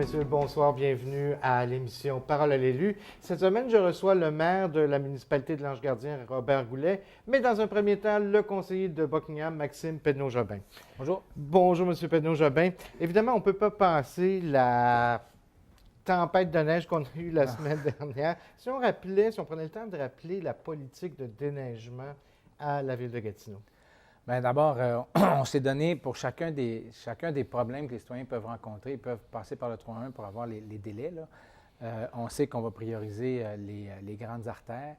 messieurs, bonsoir, bienvenue à l'émission Parole à l'élu. Cette semaine, je reçois le maire de la municipalité de l'Ange-Gardien, Robert Goulet, mais dans un premier temps, le conseiller de Buckingham, Maxime Pedneau-Jobin. Bonjour. Bonjour, monsieur Pedneau-Jobin. Évidemment, on ne peut pas passer la tempête de neige qu'on a eue la semaine dernière. Si on prenait le temps de rappeler la politique de déneigement à la ville de Gatineau. Bien, d'abord, on s'est donné pour chacun des problèmes que les citoyens peuvent rencontrer, ils peuvent passer par le 3-1 pour avoir les délais. Là. On sait qu'on va prioriser les grandes artères,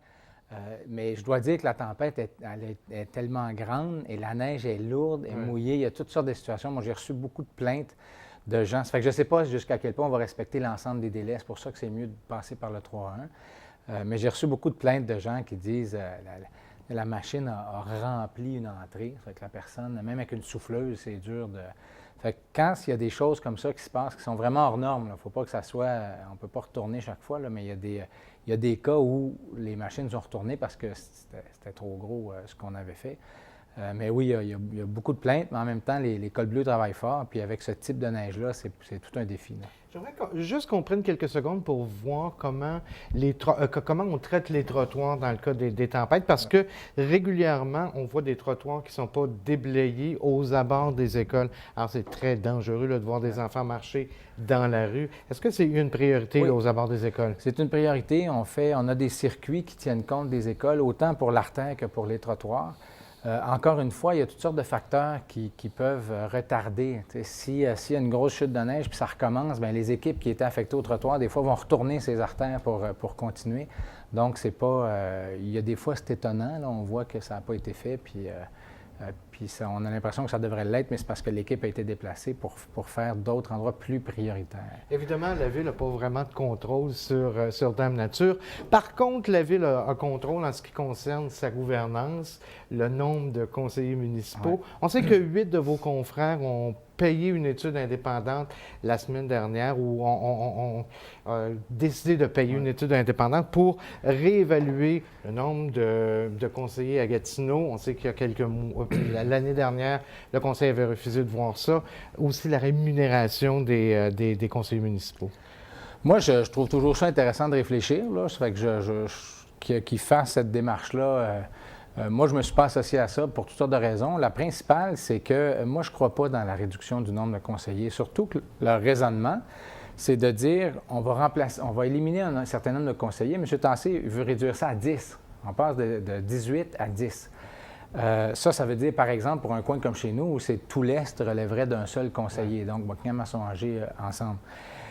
mais je dois dire que la tempête est tellement grande et la neige est lourde et mouillée. Il y a toutes sortes de situations. Moi, j'ai reçu beaucoup de plaintes de gens. Ça fait que je ne sais pas jusqu'à quel point on va respecter l'ensemble des délais. C'est pour ça que c'est mieux de passer par le 3-1. Mais j'ai reçu beaucoup de plaintes de gens qui disent la machine a rempli une entrée. Ça fait que la personne, même avec une souffleuse, c'est dur de... Fait que quand il y a des choses comme ça qui se passent, qui sont vraiment hors normes, il ne faut pas que ça soit... On ne peut pas retourner chaque fois, là, mais il y a des cas où les machines sont retournées parce que c'était trop gros ce qu'on avait fait. Mais oui, il y a beaucoup de plaintes, mais en même temps, les cols bleus travaillent fort. Puis avec ce type de neige-là, c'est tout un défi. Là. J'aimerais juste qu'on prenne quelques secondes pour voir comment on traite les trottoirs dans le cas des tempêtes, parce que régulièrement, on voit des trottoirs qui ne sont pas déblayés aux abords des écoles. Alors, c'est très dangereux là, de voir des enfants marcher dans la rue. Est-ce que c'est une priorité là, aux abords des écoles? C'est une priorité. On a des circuits qui tiennent compte des écoles, autant pour l'artère que pour les trottoirs. Encore une fois, il y a toutes sortes de facteurs qui peuvent retarder. S'il y a une grosse chute de neige puis ça recommence, bien, les équipes qui étaient affectées au trottoir, des fois, vont retourner ces artères pour continuer. Donc, c'est pas... il y a des fois, c'est étonnant. Là, on voit que ça n'a pas été fait, puis on a l'impression que ça devrait l'être, mais c'est parce que l'équipe a été déplacée pour faire d'autres endroits plus prioritaires. Évidemment, la Ville n'a pas vraiment de contrôle sur Dame Nature. Par contre, la Ville a contrôle en ce qui concerne sa gouvernance, le nombre de conseillers municipaux. Ouais. On sait que 8 de vos confrères ont payé une étude indépendante la semaine dernière où on a décidé de payer une étude indépendante pour réévaluer le nombre de conseillers à Gatineau. On sait qu'il y a quelques mois, l'année dernière, le conseil avait refusé de voir ça. Aussi la rémunération des conseillers municipaux. Moi, je trouve toujours ça intéressant de réfléchir. Là. Ça fait que qu'ils fassent cette démarche-là. Moi, je ne me suis pas associé à ça pour toutes sortes de raisons. La principale, c'est que moi, je ne crois pas dans la réduction du nombre de conseillers. Surtout que leur raisonnement, c'est de dire on va éliminer un certain nombre de conseillers. M. Tassé veut réduire ça à 10. On passe de 18 à 10. Ça veut dire, par exemple, pour un coin comme chez nous, où c'est tout l'Est relèverait d'un seul conseiller. Donc, Buckingham, Masson-Angers ensemble.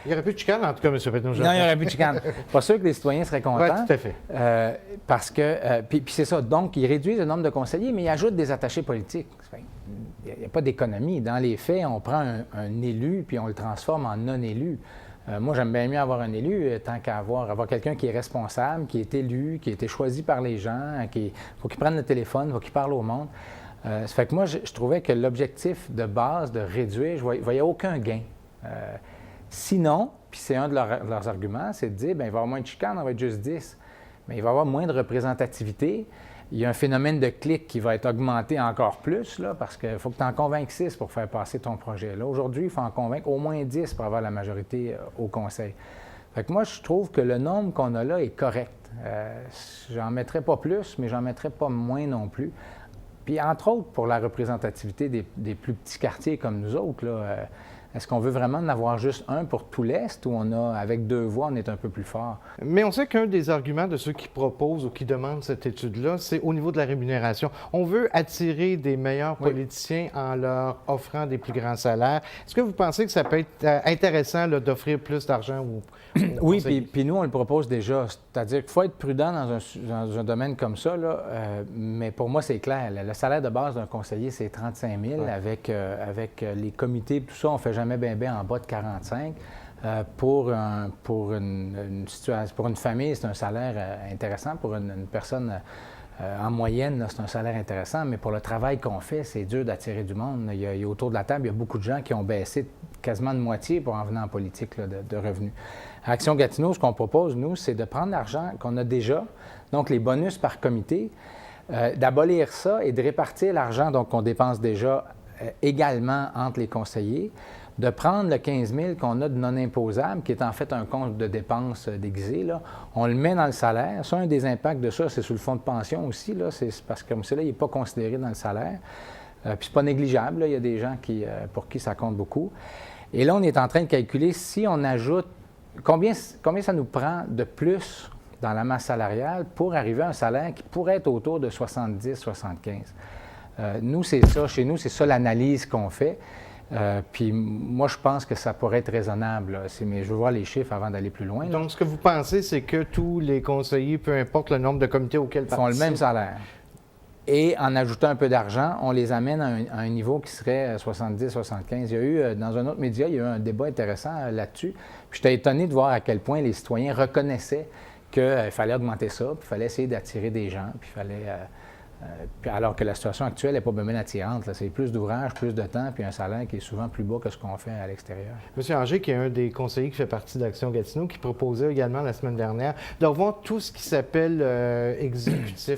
Il n'y aurait plus de chicane, en tout cas, M. Pedneau-Jobin. Non, il n'y aurait plus de chicane. Pas sûr que les citoyens seraient contents. Oui, tout à fait. Parce que, puis c'est ça, donc, ils réduisent le nombre de conseillers, mais ils ajoutent des attachés politiques. Il n'y a pas d'économie. Dans les faits, on prend un élu, puis on le transforme en non-élu. Moi, j'aime bien mieux avoir un élu, tant qu'à avoir quelqu'un qui est responsable, qui est élu, qui a été choisi par les gens, faut qu'il prenne le téléphone, faut qu'il parle au monde. Ça fait que moi, je trouvais que l'objectif de base de réduire, je ne voyais aucun gain. Sinon, puis c'est un de leurs arguments, c'est de dire, bien, il va y avoir moins de chicanes, on va être juste 10. Mais il va y avoir moins de représentativité. Il y a un phénomène de clic qui va être augmenté encore plus, là, parce qu'il faut que tu en convainques 6 pour faire passer ton projet. Là, aujourd'hui, il faut en convaincre au moins 10 pour avoir la majorité au conseil. Fait que moi, je trouve que le nombre qu'on a là est correct. J'en mettrais pas plus, mais j'en mettrais pas moins non plus. Puis, entre autres, pour la représentativité des plus petits quartiers comme nous autres, là, est-ce qu'on veut vraiment en avoir juste un pour tout l'Est ou avec 2 voix, on est un peu plus fort? Mais on sait qu'un des arguments de ceux qui proposent ou qui demandent cette étude-là, c'est au niveau de la rémunération. On veut attirer des meilleurs politiciens en leur offrant des plus grands salaires. Est-ce que vous pensez que ça peut être intéressant là, d'offrir plus d'argent aux Oui, puis nous, on le propose déjà. C'est-à-dire qu'il faut être prudent dans un domaine comme ça, là, mais pour moi, c'est clair. Le salaire de base d'un conseiller, c'est 35 000. Ouais. Avec les comités, tout ça, on fait jamais bien en bas de 45. Pour une famille, c'est un salaire intéressant. Pour une personne en moyenne, là, c'est un salaire intéressant. Mais pour le travail qu'on fait, c'est dur d'attirer du monde. Il y a autour de la table, il y a beaucoup de gens qui ont baissé quasiment de moitié pour en venir en politique là, de revenus. À Action Gatineau, ce qu'on propose, nous, c'est de prendre l'argent qu'on a déjà, donc les bonus par comité, d'abolir ça et de répartir l'argent qu'on dépense déjà également entre les conseillers. de prendre le 15 000 qu'on a de non imposable, qui est en fait un compte de dépenses déguisé, là, on le met dans le salaire. Ça, un des impacts de ça, c'est sur le fonds de pension aussi, là, c'est parce que comme ça, là, il n'est pas considéré dans le salaire. Puis c'est pas négligeable, là, il y a des gens pour qui ça compte beaucoup. Et là, on est en train de calculer si on ajoute combien ça nous prend de plus dans la masse salariale pour arriver à un salaire qui pourrait être autour de 70-75. Nous, c'est ça. Chez nous, c'est ça l'analyse qu'on fait. Puis moi, je pense que ça pourrait être raisonnable. Mais je veux voir les chiffres avant d'aller plus loin. Donc, ce que vous pensez, c'est que tous les conseillers, peu importe le nombre de comités auxquels ils font le même salaire. Et en ajoutant un peu d'argent, on les amène à un niveau qui serait 70-75. Il y a eu, dans un autre média, il y a eu un débat intéressant là-dessus. Puis j'étais étonné de voir à quel point les citoyens reconnaissaient qu'il fallait augmenter ça, puis il fallait essayer d'attirer des gens, puis il fallait... alors que la situation actuelle n'est pas bien attirante. Là. C'est plus d'ouvrage, plus de temps, puis un salaire qui est souvent plus bas que ce qu'on fait à l'extérieur. M. Anger, qui est un des conseillers qui fait partie d'Action Gatineau, qui proposait également la semaine dernière de revoir tout ce qui s'appelle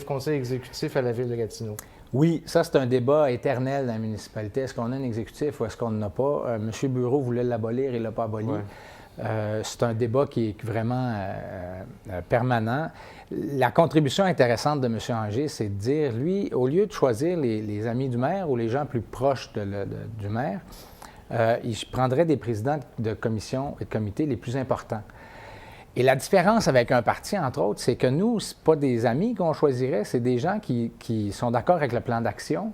conseil exécutif à la Ville de Gatineau. Oui, ça, c'est un débat éternel dans la municipalité. Est-ce qu'on a un exécutif ou est-ce qu'on n'en a pas? M. Bureau voulait l'abolir, il ne l'a pas aboli. Ouais. C'est un débat qui est vraiment permanent. La contribution intéressante de M. Anger, c'est de dire, lui, au lieu de choisir les amis du maire ou les gens plus proches du maire, il prendrait des présidents de commissions et de comités les plus importants. Et la différence avec un parti, entre autres, c'est que nous, ce n'est pas des amis qu'on choisirait, c'est des gens qui sont d'accord avec le plan d'action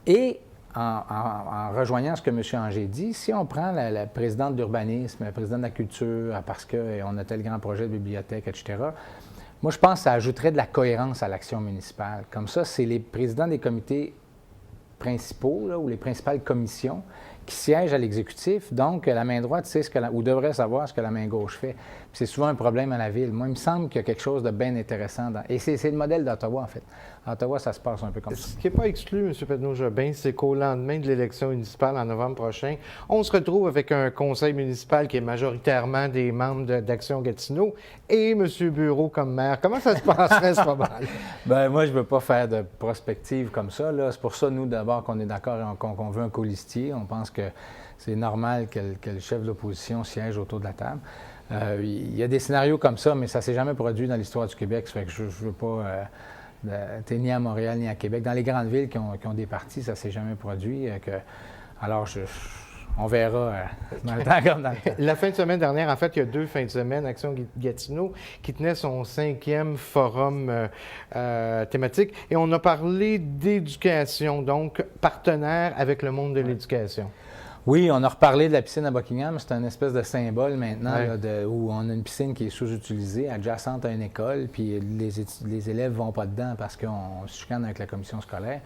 et en rejoignant ce que M. Anger dit, si on prend la présidente d'urbanisme, la présidente de la culture, parce qu'on a tel grand projet de bibliothèque, etc., moi, je pense que ça ajouterait de la cohérence à l'action municipale. Comme ça, c'est les présidents des comités principaux là, ou les principales commissions qui siègent à l'exécutif. Donc, la main droite sait ou devrait savoir ce que la main gauche fait. Puis c'est souvent un problème à la Ville. Moi, il me semble qu'il y a quelque chose de bien intéressant. Et c'est le modèle d'Ottawa, en fait. À Ottawa, ça se passe un peu comme ça. Ce qui n'est pas exclu, M. Pedneau-Jobin, c'est qu'au lendemain de l'élection municipale en novembre prochain, on se retrouve avec un conseil municipal qui est majoritairement des membres d'Action Gatineau et M. Bureau comme maire. Comment ça se passerait, ce moment-là? Bien, moi, je ne veux pas faire de prospective comme ça. C'est pour ça, nous, d'abord, qu'on est d'accord qu'on veut un colistier. On pense que c'est normal que le chef de l'opposition siège autour de la table. Il y a des scénarios comme ça, mais ça ne s'est jamais produit dans l'histoire du Québec. Ça fait que je ne veux pas... T'es ni à Montréal ni à Québec. Dans les grandes villes qui ont des partis, ça ne s'est jamais produit. Alors, on verra dans le temps comme dans le temps. La fin de semaine dernière, en fait, il y a 2 fins de semaine, Action Gatineau, qui tenait son 5e forum thématique. Et on a parlé d'éducation, donc partenaire avec le monde de l'éducation. Oui, on a reparlé de la piscine à Buckingham. C'est un espèce de symbole maintenant là, où on a une piscine qui est sous-utilisée, adjacente à une école, puis les élèves ne vont pas dedans parce qu'on se chicane avec la commission scolaire.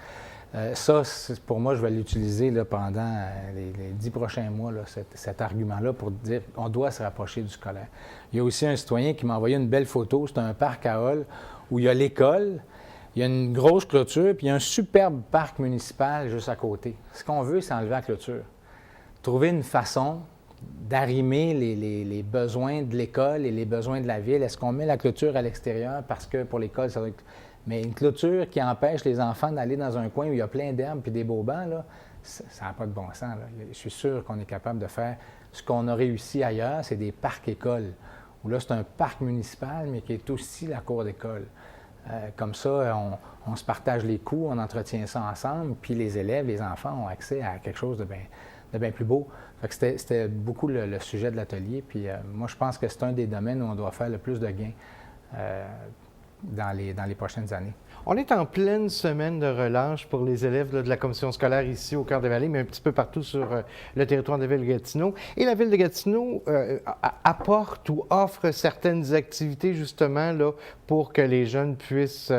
Ça, pour moi, je vais l'utiliser pendant les 10 prochains mois, là, cet argument-là, pour dire qu'on doit se rapprocher du scolaire. Il y a aussi un citoyen qui m'a envoyé une belle photo. C'est un parc à Hull où il y a l'école, il y a une grosse clôture, puis il y a un superbe parc municipal juste à côté. Ce qu'on veut, c'est enlever la clôture. Trouver une façon d'arrimer les besoins de l'école et les besoins de la ville. Est-ce qu'on met la clôture à l'extérieur parce que pour l'école, ça doit être... Mais une clôture qui empêche les enfants d'aller dans un coin où il y a plein d'herbes et des beaux bancs, là, ça n'a pas de bon sens. Là. Je suis sûr qu'on est capable de faire ce qu'on a réussi ailleurs, c'est des parcs-écoles, où là, c'est un parc municipal, mais qui est aussi la cour d'école. Comme ça, on se partage les coûts, on entretient ça ensemble, puis les élèves, les enfants ont accès à quelque chose de bien plus beau. Fait que c'était beaucoup le sujet de l'atelier. Puis moi, je pense que c'est un des domaines où on doit faire le plus de gains dans les prochaines années. On est en pleine semaine de relâche pour les élèves de la commission scolaire ici au Cœur des Vallées, mais un petit peu partout sur le territoire de la Ville de Gatineau. Et la Ville de Gatineau apporte ou offre certaines activités justement là, pour que les jeunes puissent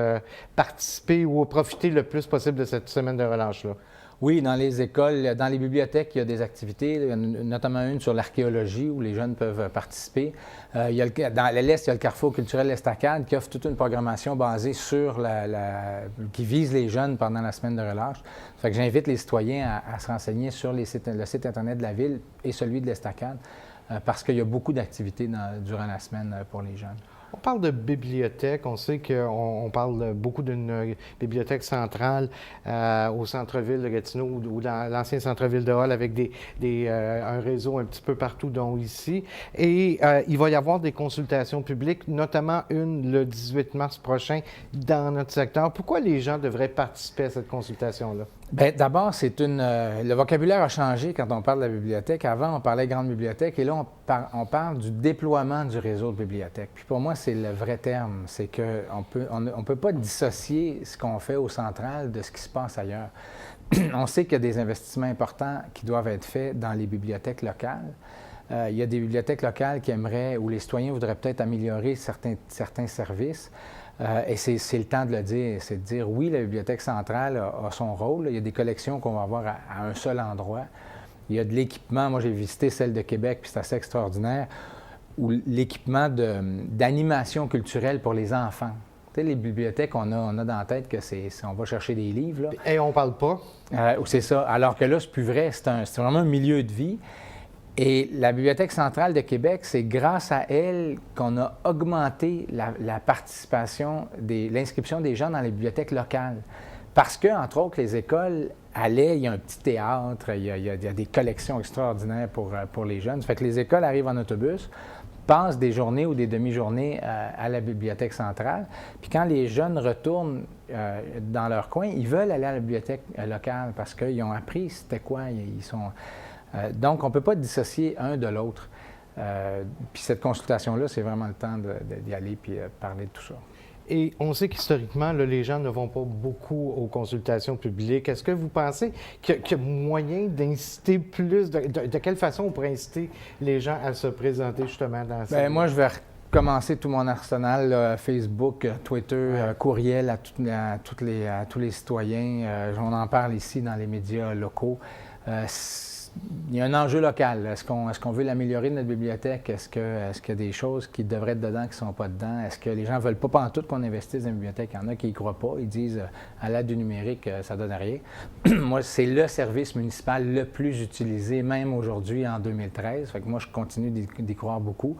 participer ou profiter le plus possible de cette semaine de relâche-là. Oui, dans les écoles, dans les bibliothèques, il y a des activités, il y a notamment une sur l'archéologie où les jeunes peuvent participer. Dans l'Est, il y a le Carrefour culturel L'Estacade qui offre toute une programmation basée sur qui vise les jeunes pendant la semaine de relâche. Ça fait que j'invite les citoyens à se renseigner sur le site Internet de la Ville et celui de l'Estacade. parce qu'il y a beaucoup d'activités durant la semaine pour les jeunes. On parle de bibliothèque. On sait qu'on parle beaucoup d'une bibliothèque centrale au centre-ville de Gatineau ou dans l'ancien centre-ville de Hull avec un réseau un petit peu partout, dont ici. Et il va y avoir des consultations publiques, notamment une le 18 mars prochain dans notre secteur. Pourquoi les gens devraient participer à cette consultation-là? Bien, d'abord, le vocabulaire a changé quand on parle de la bibliothèque. Avant, on parlait grande bibliothèque et là, on parle du déploiement du réseau de bibliothèques. Puis pour moi, c'est le vrai terme. C'est qu'on ne peut pas dissocier ce qu'on fait au central de ce qui se passe ailleurs. On sait qu'il y a des investissements importants qui doivent être faits dans les bibliothèques locales. Il y a des bibliothèques locales où les citoyens voudraient peut-être améliorer certains services. Et c'est le temps de le dire, c'est de dire oui, la bibliothèque centrale a son rôle. Il y a des collections qu'on va avoir à un seul endroit. Il y a de l'équipement. Moi, j'ai visité celle de Québec, puis c'est assez extraordinaire, où l'équipement d'animation culturelle pour les enfants. Tu sais, les bibliothèques, on a dans la tête que on va chercher des livres. Là. Et on parle pas. C'est ça. Alors que là, c'est plus vrai. C'est vraiment un milieu de vie. Et la Bibliothèque centrale de Québec, c'est grâce à elle qu'on a augmenté la participation, l'inscription des gens dans les bibliothèques locales. Parce que, entre autres, les écoles allaient, il y a un petit théâtre, il y a des collections extraordinaires pour les jeunes. Ça fait que les écoles arrivent en autobus, passent des journées ou des demi-journées à la Bibliothèque centrale. Puis quand les jeunes retournent dans leur coin, ils veulent aller à la bibliothèque locale parce qu'ils ont appris c'était quoi, donc, on ne peut pas dissocier un de l'autre. Puis cette consultation-là, c'est vraiment le temps d'y aller et parler de tout ça. Et on sait qu'historiquement, là, les gens ne vont pas beaucoup aux consultations publiques. Est-ce que vous pensez qu'il y a moyen d'inciter plus? De quelle façon on pourrait inciter les gens à se présenter justement dans cette... Bien, moi, je vais recommencer tout mon arsenal, là, Facebook, Twitter, courriel à tous les citoyens. On en parle ici dans les médias locaux. Il y a un enjeu local. Est-ce qu'on veut l'améliorer, notre bibliothèque? Est-ce qu'il y a des choses qui devraient être dedans qui ne sont pas dedans? Est-ce que les gens ne veulent pas pantoute qu'on investisse dans la bibliothèque? Il y en a qui n'y croient pas. Ils disent à l'aide du numérique, ça ne donne rien. Moi, c'est le service municipal le plus utilisé, même aujourd'hui, en 2013. Fait que moi, je continue d'y croire beaucoup.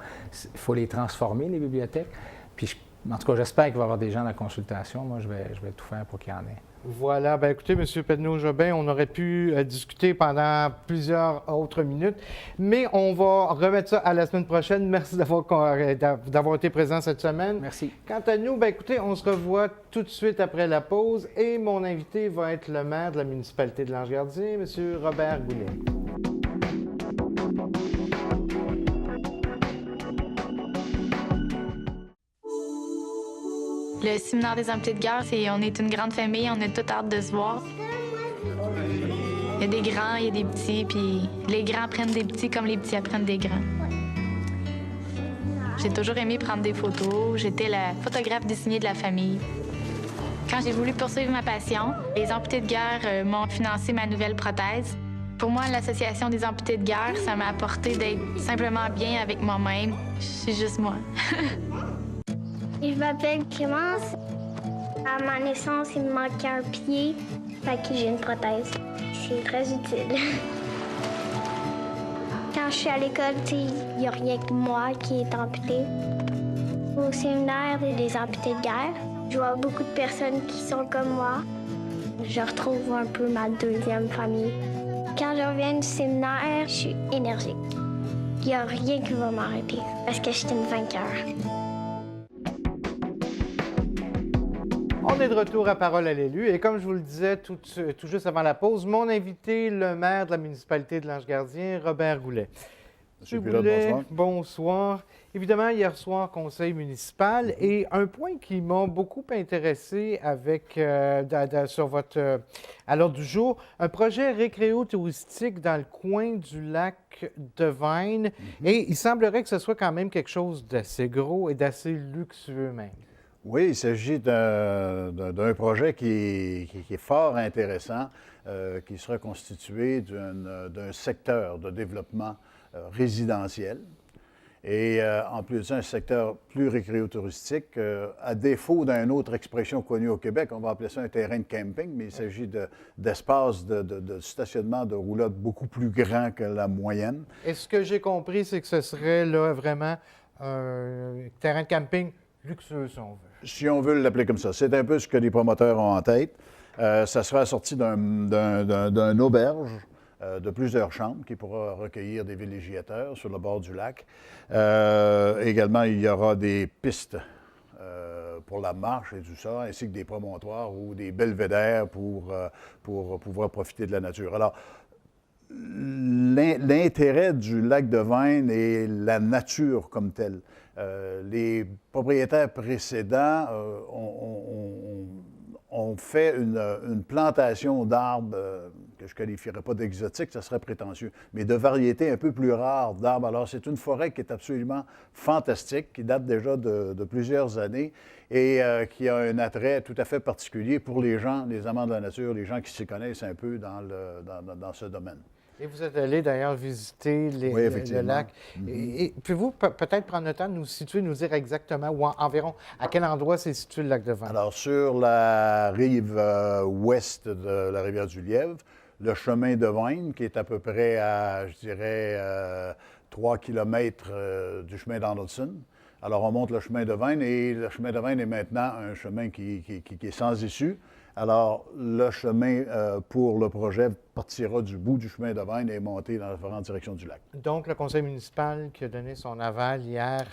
Il faut les transformer, les bibliothèques. Puis, en tout cas, j'espère qu'il va y avoir des gens à la consultation. Moi, je vais tout faire pour qu'il y en ait. Voilà. Bien, écoutez, M. Pedneau-Jobin, on aurait pu discuter pendant plusieurs autres minutes, mais on va remettre ça à la semaine prochaine. Merci d'avoir été présent cette semaine. Merci. Quant à nous, bien, écoutez, on se revoit tout de suite après la pause et mon invité va être le maire de la municipalité de Lange-Gardien, M. Robert Goulet. Le séminaire des amputés de guerre, on est une grande famille, on a toute hâte de se voir. Il y a des grands, il y a des petits, puis les grands apprennent des petits comme les petits apprennent des grands. J'ai toujours aimé prendre des photos. J'étais la photographe désignée de la famille. Quand j'ai voulu poursuivre ma passion, les amputés de guerre m'ont financé ma nouvelle prothèse. Pour moi, l'association des amputés de guerre, ça m'a apporté d'être simplement bien avec moi-même. Je suis juste moi. Je m'appelle Clémence. À ma naissance, il me manquait un pied, fait que j'ai une prothèse. C'est très utile. Quand je suis à l'école, il n'y a rien que moi qui est amputé. Au séminaire des amputés de guerre, je vois beaucoup de personnes qui sont comme moi. Je retrouve un peu ma deuxième famille. Quand je reviens du séminaire, je suis énergique. Il n'y a rien qui va m'arrêter parce que je suis une vainqueur. On est de retour à Parole à l'élu et comme je vous le disais tout juste avant la pause, mon invité, le maire de la municipalité de Lange-Gardien, Robert Goulet. Monsieur Goulet, bonsoir. Bonsoir. Évidemment, hier soir, conseil municipal et un point qui m'a beaucoup intéressé sur votre à l'ordre du jour, un projet récréo-touristique dans le coin du lac Devine et il semblerait que ce soit quand même quelque chose d'assez gros et d'assez luxueux même. Oui, il s'agit d'un projet qui est fort intéressant, qui sera constitué d'un secteur de développement résidentiel. Et en plus de ça, un secteur plus récréo-touristique. À défaut d'une autre expression connue au Québec, on va appeler ça un terrain de camping, mais il s'agit d'espaces de stationnement de roulottes beaucoup plus grands que la moyenne. Et ce que j'ai compris, c'est que ce serait là vraiment un terrain de camping luxueux, si on veut. Si on veut l'appeler comme ça. C'est un peu ce que les promoteurs ont en tête. Ça sera assorti d'un auberge de plusieurs chambres qui pourra recueillir des villégiateurs sur le bord du lac. Également, il y aura des pistes pour la marche et tout ça, ainsi que des promontoires ou des belvédères pour pouvoir profiter de la nature. Alors, l'intérêt du lac de Veynes est la nature comme telle. Les propriétaires précédents ont fait une plantation d'arbres que je ne qualifierais pas d'exotique, ça serait prétentieux, mais de variétés un peu plus rares d'arbres. Alors, c'est une forêt qui est absolument fantastique, qui date déjà de plusieurs années et qui a un attrait tout à fait particulier pour les gens, les amants de la nature, les gens qui s'y connaissent un peu dans ce domaine. Et vous êtes allé d'ailleurs visiter le lac. Et pouvez-vous peut-être prendre le temps de nous situer, nous dire exactement ou environ à quel endroit c'est situé le lac de Veynes? Alors, sur la rive ouest de la rivière du Lièvre, le chemin de Veynes, qui est à peu près à, je dirais, 3 km du chemin d'Andolson. Alors, on monte le chemin de Veynes et le chemin de Veynes est maintenant un chemin qui est sans issue. Alors, le chemin pour le projet partira du bout du chemin de Veynes et monter dans la différentes directions du lac. Donc, le conseil municipal qui a donné son aval hier,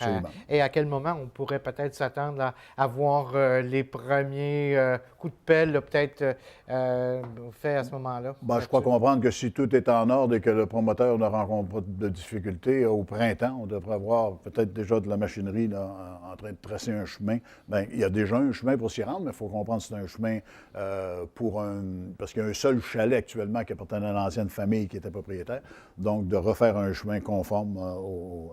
et à quel moment on pourrait peut-être s'attendre à voir les premiers coups de pelle peut-être faits à ce moment-là? Bien, je crois comprendre que si tout est en ordre et que le promoteur ne rencontre pas de difficultés, au printemps, on devrait avoir peut-être déjà de la machinerie là, en train de tracer un chemin. Bien, il y a déjà un chemin pour s'y rendre, mais il faut comprendre que c'est un chemin parce qu'il y a un seul chalet actuellement qui appartenait à l'ancienne famille qui était propriétaire, donc de refaire un chemin conforme au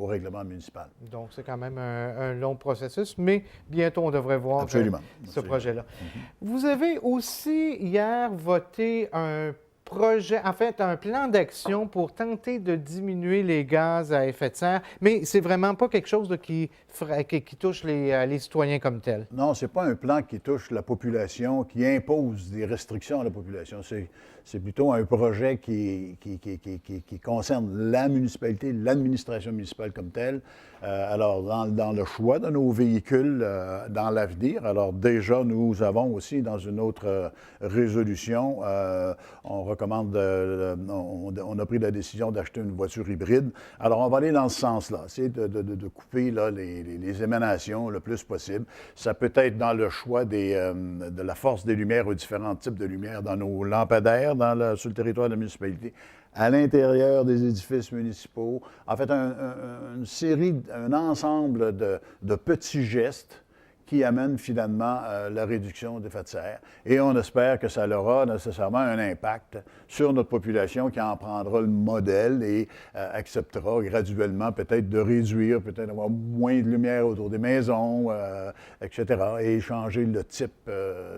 règlement municipal. Donc, c'est quand même un long processus, mais bientôt, on devrait voir ce projet-là. Vous avez aussi, hier, voté un projet, en fait, un plan d'action pour tenter de diminuer les gaz à effet de serre, mais c'est vraiment pas quelque chose qui touche les citoyens comme tel. Non, c'est pas un plan qui touche la population, qui impose des restrictions à la population. C'est plutôt un projet qui concerne la municipalité, l'administration municipale comme telle. Alors, dans le choix de nos véhicules dans l'avenir, alors déjà, nous avons aussi dans une autre résolution, on recommande, on a pris la décision d'acheter une voiture hybride. Alors, on va aller dans ce sens-là, essayer de couper là, les émanations le plus possible. Ça peut être dans le choix de la force des lumières aux différents types de lumières dans nos lampadaires sur le territoire de la municipalité, à l'intérieur des édifices municipaux. En fait, un ensemble de petits gestes qui amènent finalement la réduction des effets de serre. Et on espère que ça aura nécessairement un impact sur notre population qui en prendra le modèle et acceptera graduellement peut-être de réduire, peut-être d'avoir moins de lumière autour des maisons, etc. et changer le type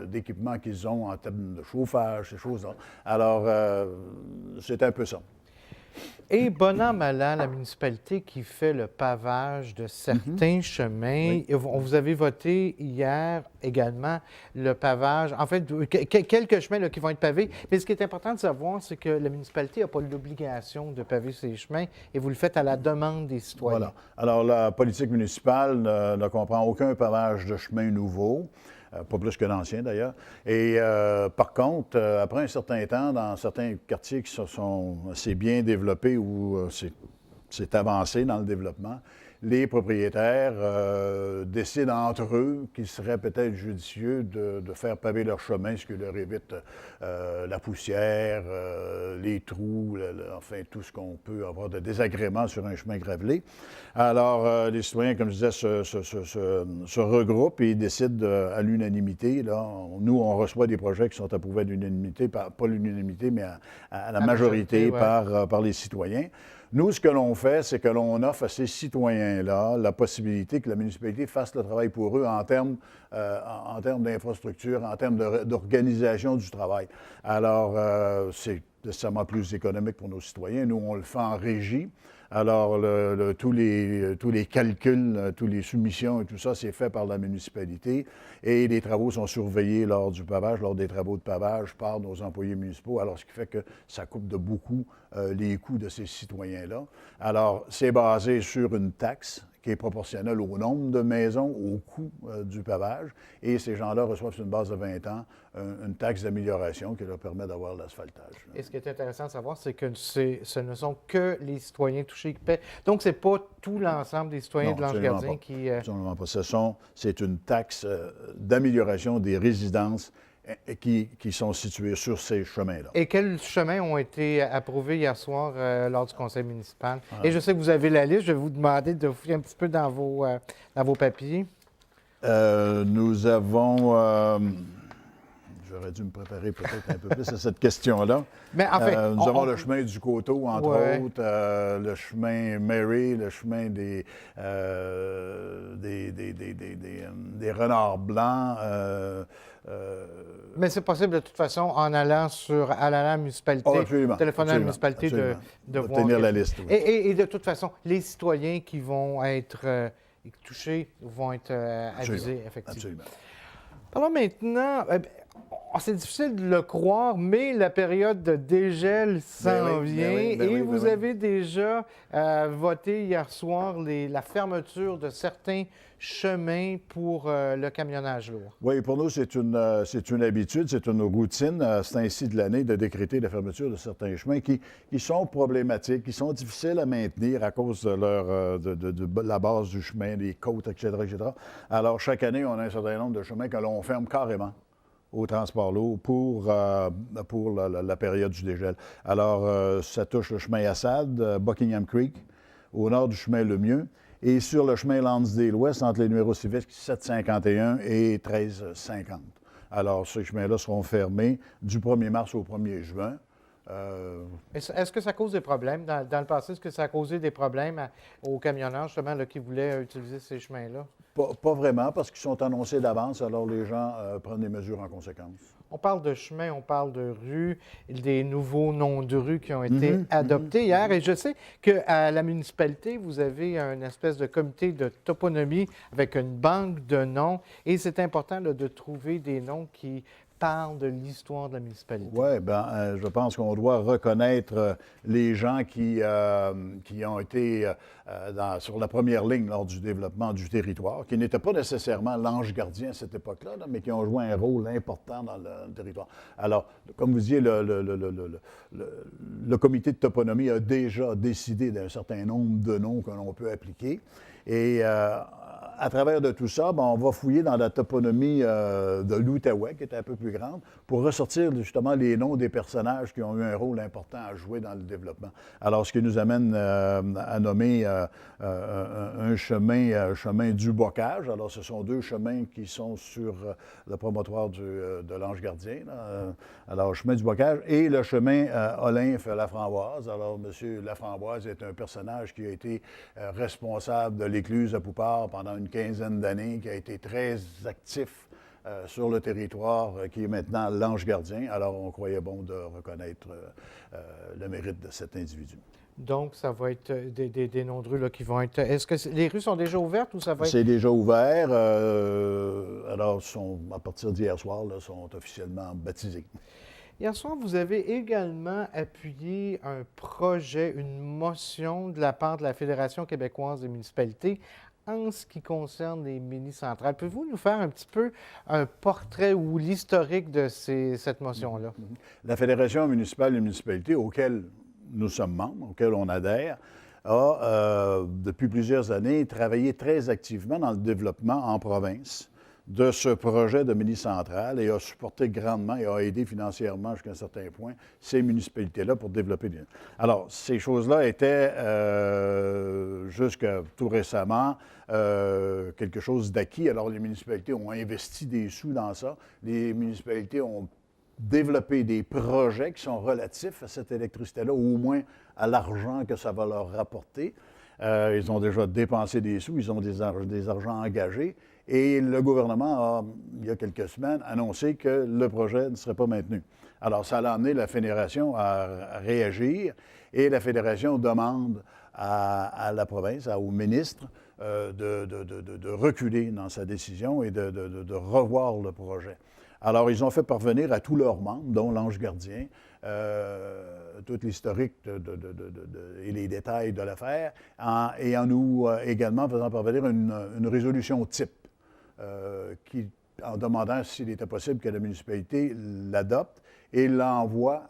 d'équipement qu'ils ont en termes de chauffage, ces choses-là. Alors, c'est un peu ça. Et bon an, mal an, la municipalité qui fait le pavage de certains chemins. Oui. Vous avez voté hier également le pavage, en fait, quelques chemins là, qui vont être pavés. Mais ce qui est important de savoir, c'est que la municipalité n'a pas l'obligation de paver ces chemins et vous le faites à la demande des citoyens. Voilà. Alors, la politique municipale ne comprend aucun pavage de chemin nouveau. Pas plus que l'ancien, d'ailleurs. Et par contre, après un certain temps, dans certains quartiers qui sont assez bien développés ou c'est avancé dans le développement, les propriétaires décident entre eux qu'il serait peut-être judicieux de faire paver leur chemin, ce qui leur évite la poussière, les trous, enfin tout ce qu'on peut avoir de désagrément sur un chemin gravelé. Alors, les citoyens, comme je disais, se regroupent et décident à l'unanimité. Là, nous, on reçoit des projets qui sont approuvés à l'unanimité, pas l'unanimité, mais à la majorité ouais. par les citoyens. Nous, ce que l'on fait, c'est que l'on offre à ces citoyens-là la possibilité que la municipalité fasse le travail pour eux en termes d'infrastructure, en termes d'organisation du travail. Alors, c'est nécessairement plus économique pour nos citoyens. Nous, on le fait en régie. Alors, tous les calculs, tous les soumissions et tout ça, c'est fait par la municipalité. Et les travaux sont surveillés lors du pavage, lors des travaux de pavage par nos employés municipaux. Alors, ce qui fait que ça coupe de beaucoup les coûts de ces citoyens-là. Alors, c'est basé sur une taxe qui est proportionnelle au nombre de maisons, au coût du pavage. Et ces gens-là reçoivent sur une base de 20 ans une taxe d'amélioration qui leur permet d'avoir l'asphaltage. Et ce qui est intéressant de savoir, c'est que ce ne sont que les citoyens touchés qui paient. Donc, ce n'est pas tout l'ensemble des citoyens de l'Ange-Gardien qui... Absolument pas. C'est une taxe d'amélioration des résidences qui sont situées sur ces chemins-là. Et quels chemins ont été approuvés hier soir lors du conseil municipal? Et je sais que vous avez la liste. Je vais vous demander de fouiller un petit peu dans vos papiers. Nous avons... J'aurais dû me préparer peut-être un peu plus à cette question-là. Mais en fait, nous avons le chemin du Coteau, entre autres, le chemin Mary, le chemin des renards blancs. Mais c'est possible de toute façon, en allant à la municipalité, téléphoner à la municipalité, de voir... Obtenir la liste, oui. Et de toute façon, les citoyens qui vont être touchés vont être avisés, effectivement. Absolument. Parlons maintenant... c'est difficile de le croire, mais la période de dégel s'en vient. Et vous avez déjà voté hier soir la fermeture de certains chemins pour le camionnage lourd. Oui, pour nous, c'est une habitude, c'est une routine à ce temps-ci de l'année de décréter la fermeture de certains chemins qui sont problématiques, qui sont difficiles à maintenir à cause de la base du chemin, des côtes, etc., etc. Alors, chaque année, on a un certain nombre de chemins que l'on ferme carrément au transport lourd pour la période du dégel. Alors, ça touche le chemin Assad, Buckingham Creek, au nord du chemin Lemieux, et sur le chemin Lansdale-Ouest, entre les numéros civiques 751 et 1350. Alors, ces chemins-là seront fermés du 1er mars au 1er juin. Est-ce que ça cause des problèmes? Dans le passé, est-ce que ça a causé des problèmes aux camionneurs, justement, là, qui voulaient utiliser ces chemins-là? Pas vraiment, parce qu'ils sont annoncés d'avance, alors les gens prennent des mesures en conséquence. On parle de chemin, on parle de rues, des nouveaux noms de rues qui ont été adoptés hier. Et je sais qu'à la municipalité, vous avez une espèce de comité de toponymie avec une banque de noms. Et c'est important là, de trouver des noms qui parlent de l'histoire de la municipalité. Oui, bien, je pense qu'on doit reconnaître les gens qui ont été sur la première ligne lors du développement du territoire, qui n'étaient pas nécessairement l'ange gardien à cette époque-là, mais qui ont joué un rôle important dans le territoire. Alors, comme vous disiez, le comité de toponymie a déjà décidé d'un certain nombre de noms que l'on peut appliquer. Et à travers de tout ça, on va fouiller dans la toponymie de l'Outaouais, qui est un peu plus grande, pour ressortir justement les noms des personnages qui ont eu un rôle important à jouer dans le développement. Alors, ce qui nous amène à nommer un chemin du Bocage. Alors, ce sont deux chemins qui sont sur le promontoire de l'Ange Gardien. Alors, le chemin du Bocage et le chemin Olympe-Laframboise. Alors, M. Laframboise est un personnage qui a été responsable de l'écluse à Poupart pendant une quinzaine d'années, qui a été très actif sur le territoire, qui est maintenant l'ange gardien. Alors, on croyait bon de reconnaître le mérite de cet individu. Donc, ça va être des noms de rues là, qui vont être... Est-ce que les rues sont déjà ouvertes ou ça va être... C'est déjà ouvert. Alors, à partir d'hier soir, sont officiellement baptisés. Hier soir, vous avez également appuyé un projet, une motion de la part de la Fédération québécoise des municipalités en ce qui concerne les mini-centrales. Pouvez-vous nous faire un petit peu un portrait ou l'historique de cette motion-là? La Fédération municipale des municipalités, auquel nous sommes membres, auquel on adhère, a, depuis plusieurs années, travaillé très activement dans le développement en province de ce projet de mini-centrale et a supporté grandement et a aidé financièrement jusqu'à un certain point ces municipalités-là pour développer. Alors, ces choses-là étaient, jusqu'à tout récemment, quelque chose d'acquis. Alors, les municipalités ont investi des sous dans ça. Les municipalités ont développer des projets qui sont relatifs à cette électricité-là, ou au moins à l'argent que ça va leur rapporter. Ils ont déjà dépensé des sous, ils ont des argents engagés, et le gouvernement a, il y a quelques semaines, annoncé que le projet ne serait pas maintenu. Alors, ça a amené la Fédération à réagir, et la Fédération demande à la province, au ministre, de reculer dans sa décision et de revoir le projet. Alors, ils ont fait parvenir à tous leurs membres, dont l'Ange gardien, tout l'historique et les détails de l'affaire, et en nous également faisant parvenir une résolution type en demandant s'il était possible que la municipalité l'adopte et l'envoie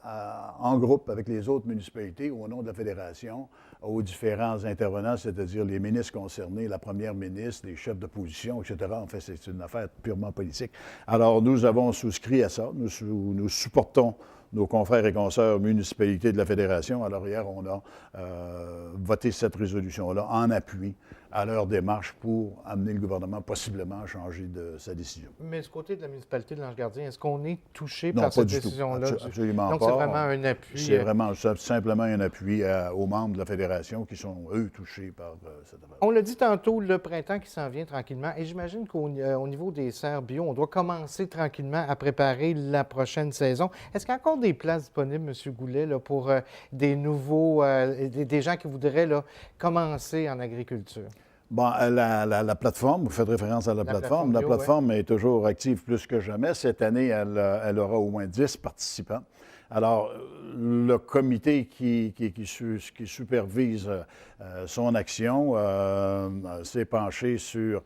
en groupe avec les autres municipalités au nom de la Fédération aux différents intervenants, c'est-à-dire les ministres concernés, la première ministre, les chefs d'opposition, etc. En fait, c'est une affaire purement politique. Alors, nous avons souscrit à ça. Nous supportons nos confrères et consoeurs municipalités de la Fédération. Alors, hier, on a voté cette résolution-là en appui à leur démarche pour amener le gouvernement possiblement à changer de sa décision. Mais du côté de la municipalité de l'Ange-Gardien, est-ce qu'on est touché Non, par pas cette du tout. décision-là? Absolument Donc, pas. c'est vraiment un appui. C'est vraiment simplement un appui aux membres de la Fédération qui sont, eux, touchés par cette affaire. On l'a dit tantôt, le printemps qui s'en vient tranquillement. Et j'imagine qu'au niveau des serres bio, on doit commencer tranquillement à préparer la prochaine saison. Est-ce qu'il y a encore des places disponibles, M. Goulet, là, pour des nouveaux, des gens qui voudraient là, commencer en agriculture? Bon, la plateforme, vous faites référence à la plateforme. La plateforme est toujours active plus que jamais. Cette année, elle aura au moins 10 participants. Alors, le comité qui supervise son action s'est penché sur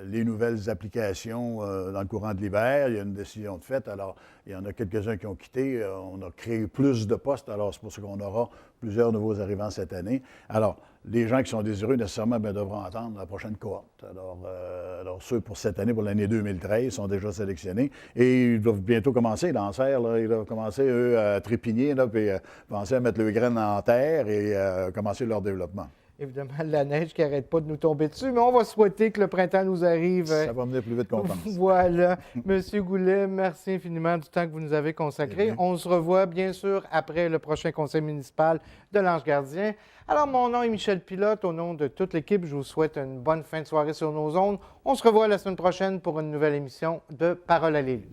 les nouvelles applications dans le courant de l'hiver. Il y a une décision de fait. Alors, il y en a quelques-uns qui ont quitté. On a créé plus de postes. Alors, c'est pour ça qu'on aura plusieurs nouveaux arrivants cette année. Alors, les gens qui sont désireux, nécessairement, devront attendre la prochaine cohorte. Alors, ceux pour cette année, pour l'année 2013, sont déjà sélectionnés. Et ils doivent bientôt commencer, dans serre, là, ils doivent commencer, eux, à trépigner, là, puis penser à mettre le grain en terre et commencer leur développement. Évidemment, la neige qui n'arrête pas de nous tomber dessus, mais on va souhaiter que le printemps nous arrive. Ça va venir plus vite qu'on pense. Voilà. Monsieur Goulet, merci infiniment du temps que vous nous avez consacré. On se revoit, bien sûr, après le prochain conseil municipal de l'Ange-Gardien. Alors, mon nom est Michel Pilote. Au nom de toute l'équipe, je vous souhaite une bonne fin de soirée sur nos ondes. On se revoit la semaine prochaine pour une nouvelle émission de Parole à l'élu.